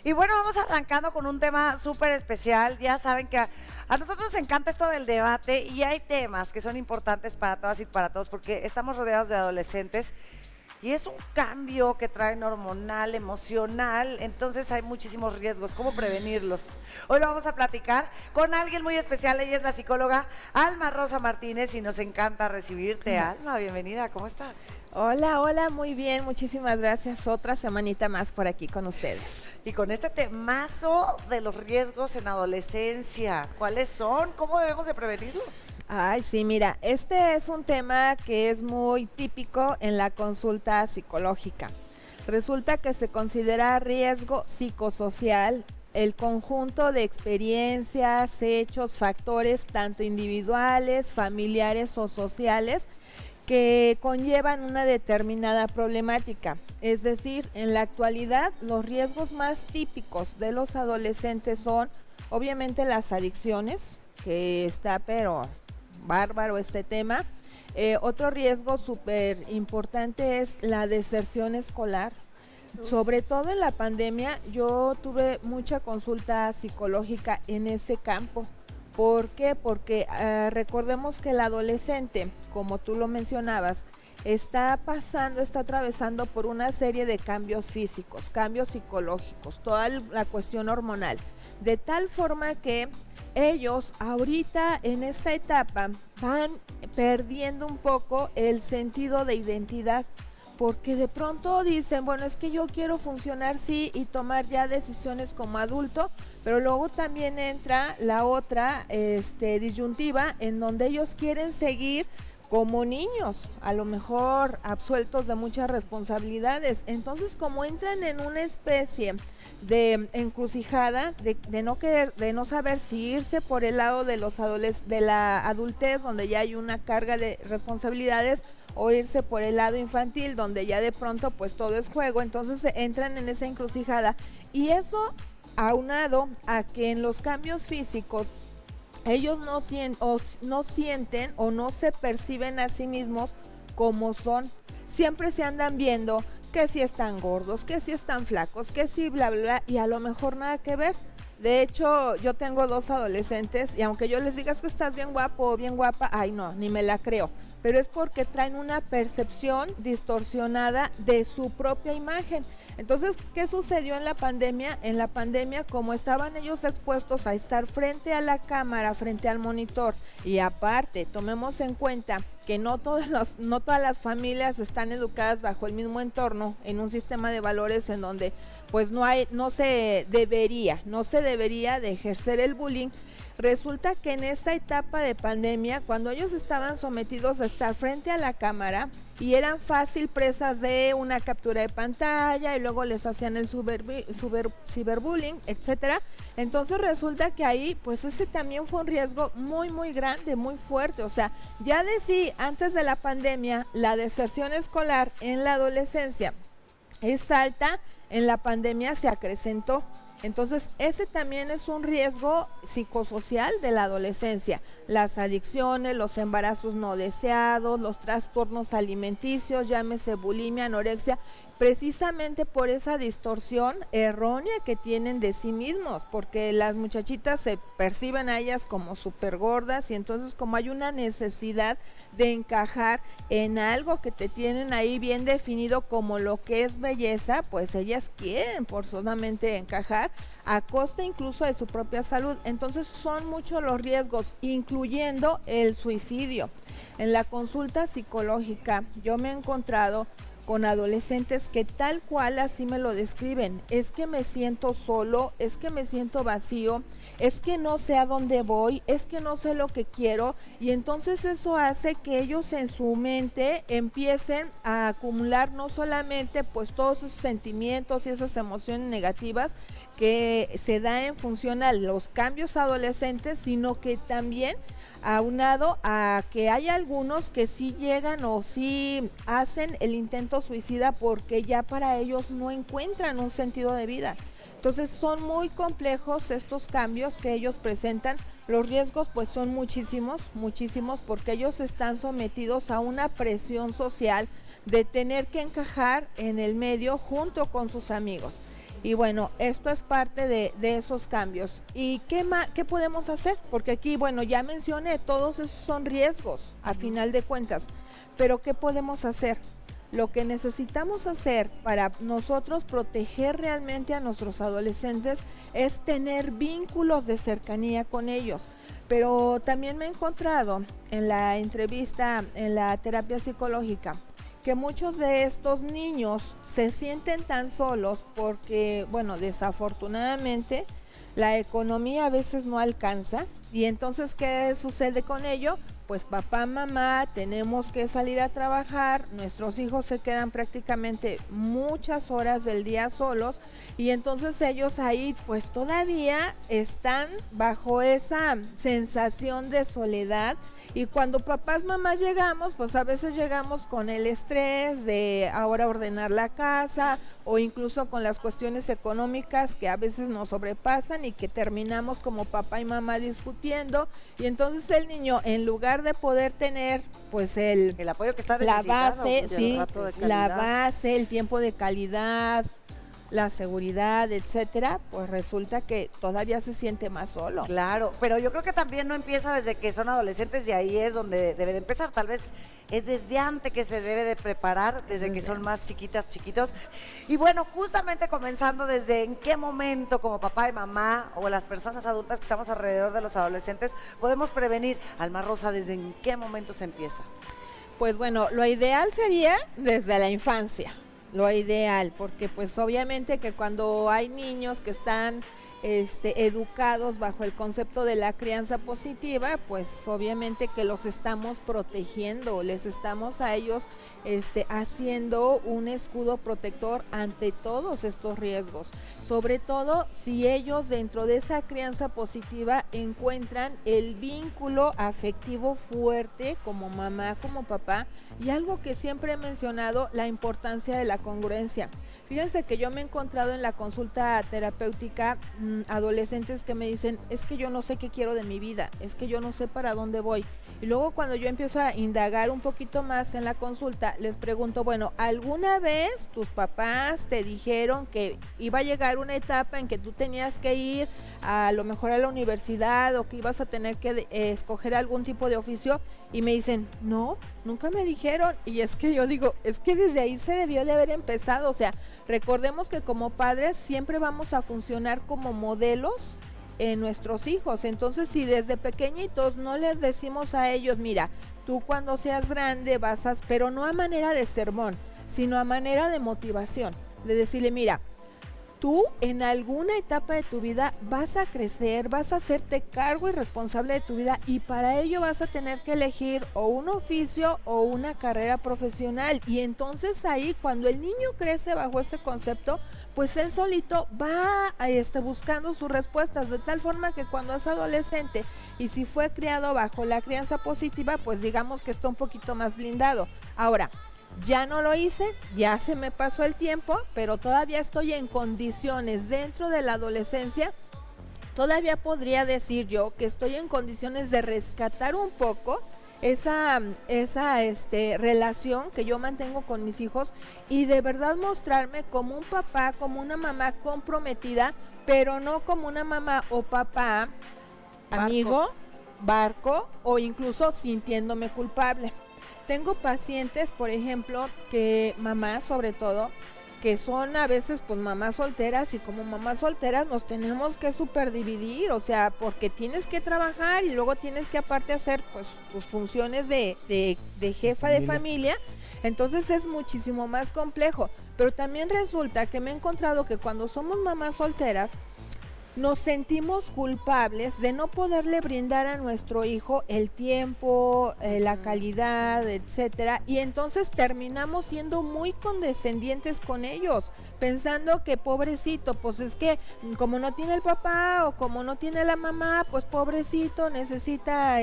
Y bueno, vamos arrancando con un tema súper especial. Ya saben que a nosotros nos encanta esto del debate y hay temas que son importantes para todas y para todos porque estamos rodeados de adolescentes y es un cambio que traen hormonal, emocional, entonces hay muchísimos riesgos. ¿Cómo prevenirlos? Hoy lo vamos a platicar con alguien muy especial. Ella es la psicóloga Alma Rosa Martínez y nos encanta recibirte. Alma, bienvenida, ¿cómo estás? Hola, hola, muy bien, muchísimas gracias. Otra semanita más por aquí con ustedes. Y con este temazo de los riesgos en adolescencia, ¿cuáles son? ¿Cómo debemos de prevenirlos? Ay, sí, mira, este es un tema que es muy típico en la consulta psicológica. Resulta que se considera riesgo psicosocial el conjunto de experiencias, hechos, factores, tanto individuales, familiares o sociales, que conllevan una determinada problemática. Es decir, en la actualidad los riesgos más típicos de los adolescentes son obviamente las adicciones, que está pero bárbaro este tema. Otro riesgo súper importante es la deserción escolar. Sobre todo en la pandemia yo tuve mucha consulta psicológica en ese campo. ¿Por qué? Porque recordemos que el adolescente, como tú lo mencionabas, está atravesando por una serie de cambios físicos, cambios psicológicos, toda la cuestión hormonal, de tal forma que ellos ahorita en esta etapa van perdiendo un poco el sentido de identidad, porque de pronto dicen, bueno, es que yo quiero funcionar sí y tomar ya decisiones como adulto, pero luego también entra la otra disyuntiva en donde ellos quieren seguir como niños, a lo mejor absueltos de muchas responsabilidades. Entonces, como entran en una especie de encrucijada, de no saber si irse por el lado de de la adultez, donde ya hay una carga de responsabilidades, o irse por el lado infantil, donde ya de pronto pues todo es juego, entonces entran en esa encrucijada. Y eso aunado a que en los cambios físicos ellos no sienten o no se perciben a sí mismos como son. Siempre se andan viendo que si están gordos, que si están flacos, que si bla, bla, bla, y a lo mejor nada que ver. De hecho, yo tengo 2 adolescentes y aunque yo les digas que estás bien guapo o bien guapa, ay no, ni me la creo. Pero es porque traen una percepción distorsionada de su propia imagen. Entonces, ¿qué sucedió en la pandemia? En la pandemia, como estaban ellos expuestos a estar frente a la cámara, frente al monitor, y aparte, tomemos en cuenta que no todas las familias están educadas bajo el mismo entorno, en un sistema de valores en donde pues no se debería de ejercer el bullying. Resulta que en esa etapa de pandemia, cuando ellos estaban sometidos a estar frente a la cámara y eran fácil presas de una captura de pantalla y luego les hacían el ciberbullying, etcétera, entonces resulta que ahí pues ese también fue un riesgo muy muy grande, muy fuerte. O sea, ya de sí antes de la pandemia la deserción escolar en la adolescencia es alta, en la pandemia se acrecentó. Entonces, ese también es un riesgo psicosocial de la adolescencia. Las adicciones, los embarazos no deseados, los trastornos alimenticios, llámese bulimia, anorexia, precisamente por esa distorsión errónea que tienen de sí mismos, porque las muchachitas se perciben a ellas como súper gordas y entonces como hay una necesidad de encajar en algo que te tienen ahí bien definido como lo que es belleza, pues ellas quieren forzosamente encajar a costa incluso de su propia salud. Entonces son muchos los riesgos, incluyendo el suicidio. En la consulta psicológica yo me he encontrado con adolescentes que tal cual así me lo describen: es que me siento solo, es que me siento vacío, es que no sé a dónde voy, es que no sé lo que quiero, y entonces eso hace que ellos en su mente empiecen a acumular no solamente pues todos esos sentimientos y esas emociones negativas que se da en función a los cambios adolescentes, sino que también aunado a que hay algunos que sí llegan o sí hacen el intento suicida porque ya para ellos no encuentran un sentido de vida. Entonces son muy complejos estos cambios que ellos presentan. Los riesgos pues son muchísimos, muchísimos, porque ellos están sometidos a una presión social de tener que encajar en el medio junto con sus amigos. Y bueno, esto es parte de esos cambios. ¿Y qué podemos hacer? Porque aquí, bueno, ya mencioné, todos esos son riesgos, a final de cuentas. Pero ¿qué podemos hacer? Lo que necesitamos hacer para nosotros proteger realmente a nuestros adolescentes es tener vínculos de cercanía con ellos. Pero también me he encontrado en la entrevista, en la terapia psicológica, que muchos de estos niños se sienten tan solos porque, bueno, desafortunadamente la economía a veces no alcanza. Y entonces, ¿qué sucede con ello? Pues papá, mamá, tenemos que salir a trabajar, nuestros hijos se quedan prácticamente muchas horas del día solos y entonces ellos ahí pues todavía están bajo esa sensación de soledad. Y cuando papás, mamás llegamos, pues a veces llegamos con el estrés de ahora ordenar la casa o incluso con las cuestiones económicas que a veces nos sobrepasan y que terminamos como papá y mamá discutiendo. Y entonces el niño, en lugar de poder tener pues el apoyo que está la necesitando, base, pues, y el sí, rato de la calidad. base, el tiempo de calidad, la seguridad, etcétera, pues resulta que todavía se siente más solo. Claro, pero yo creo que también no empieza desde que son adolescentes y ahí es donde debe de empezar. Tal vez es desde antes que se debe de preparar, desde que son más chiquitas, chiquitos. Y bueno, justamente comenzando desde en qué momento como papá y mamá o las personas adultas que estamos alrededor de los adolescentes podemos prevenir. Alma Rosa, ¿desde en qué momento se empieza? Pues bueno, lo ideal sería desde la infancia. Lo ideal, porque pues obviamente que cuando hay niños que están educados bajo el concepto de la crianza positiva, pues obviamente que los estamos protegiendo, les estamos a ellos haciendo un escudo protector ante todos estos riesgos, sobre todo si ellos dentro de esa crianza positiva encuentran el vínculo afectivo fuerte como mamá, como papá, y algo que siempre he mencionado, la importancia de la congruencia. Fíjense que yo me he encontrado en la consulta terapéutica adolescentes que me dicen, es que yo no sé qué quiero de mi vida, es que yo no sé para dónde voy. Y luego cuando yo empiezo a indagar un poquito más en la consulta, les pregunto, bueno, ¿alguna vez tus papás te dijeron que iba a llegar una etapa en que tú tenías que ir a lo mejor a la universidad o que ibas a tener que escoger algún tipo de oficio? Y me dicen, no, nunca me dijeron. Y es que yo digo, es que desde ahí se debió de haber empezado. O sea, recordemos que como padres siempre vamos a funcionar como modelos en nuestros hijos. Entonces, si desde pequeñitos no les decimos a ellos, mira, tú cuando seas grande vas a, pero no a manera de sermón, sino a manera de motivación, de decirle, mira, tú en alguna etapa de tu vida vas a crecer, vas a hacerte cargo y responsable de tu vida y para ello vas a tener que elegir o un oficio o una carrera profesional. Y entonces ahí cuando el niño crece bajo ese concepto, pues él solito va buscando sus respuestas, de tal forma que cuando es adolescente y si fue criado bajo la crianza positiva, pues digamos que está un poquito más blindado. Ahora, ya no lo hice, ya se me pasó el tiempo, pero todavía estoy en condiciones dentro de la adolescencia. Todavía podría decir yo que estoy en condiciones de rescatar un poco esa relación que yo mantengo con mis hijos y de verdad mostrarme como un papá, como una mamá comprometida, pero no como una mamá o papá amigo, barco o incluso sintiéndome culpable. Tengo pacientes, por ejemplo, que mamás sobre todo, que son a veces pues mamás solteras y como mamás solteras nos tenemos que superdividir, o sea, porque tienes que trabajar y luego tienes que aparte hacer pues tus funciones de jefa de familia, entonces es muchísimo más complejo. Pero también resulta que me he encontrado que cuando somos mamás solteras, nos sentimos culpables de no poderle brindar a nuestro hijo el tiempo, la calidad, etcétera, y entonces terminamos siendo muy condescendientes con ellos, pensando que pobrecito, pues es que como no tiene el papá o como no tiene la mamá, pues pobrecito necesita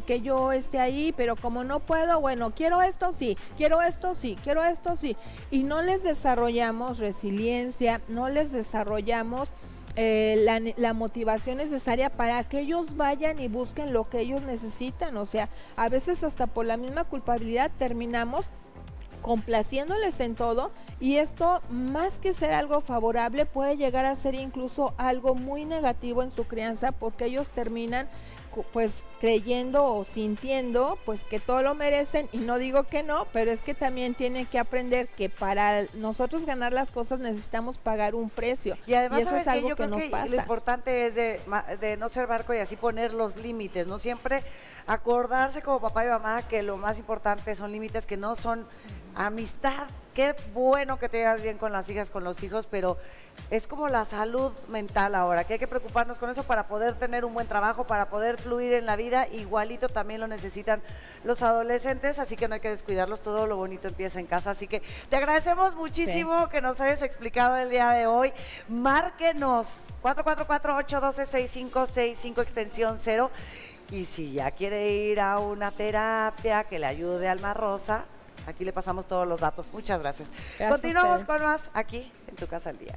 que yo esté ahí, pero como no puedo, bueno, quiero esto sí, quiero esto sí, quiero esto sí, y no les desarrollamos resiliencia, no les desarrollamos la motivación necesaria para que ellos vayan y busquen lo que ellos necesitan. O sea, a veces hasta por la misma culpabilidad terminamos complaciéndoles en todo, y esto, más que ser algo favorable, puede llegar a ser incluso algo muy negativo en su crianza, porque ellos terminan pues creyendo o sintiendo pues que todo lo merecen, y no digo que no, pero es que también tienen que aprender que para nosotros ganar las cosas necesitamos pagar un precio, y además eso es algo yo que creo nos que pasa. lo importante es de no ser barco y así poner los límites, no siempre acordarse como papá y mamá que lo más importante son límites, que no son amistad. Qué bueno que te llevas bien con las hijas, con los hijos, pero es como la salud mental ahora, que hay que preocuparnos con eso para poder tener un buen trabajo, para poder fluir en la vida. Igualito también lo necesitan los adolescentes, así que no hay que descuidarlos, todo lo bonito empieza en casa. Así que te agradecemos muchísimo que nos hayas explicado el día de hoy. Márquenos 444-812-6565 extensión 0, y si ya quiere ir a una terapia que le ayude a Alma Rosa, aquí le pasamos todos los datos. Muchas gracias. Gracias a Continuamos ustedes. con más aquí en Tu Casa al Día.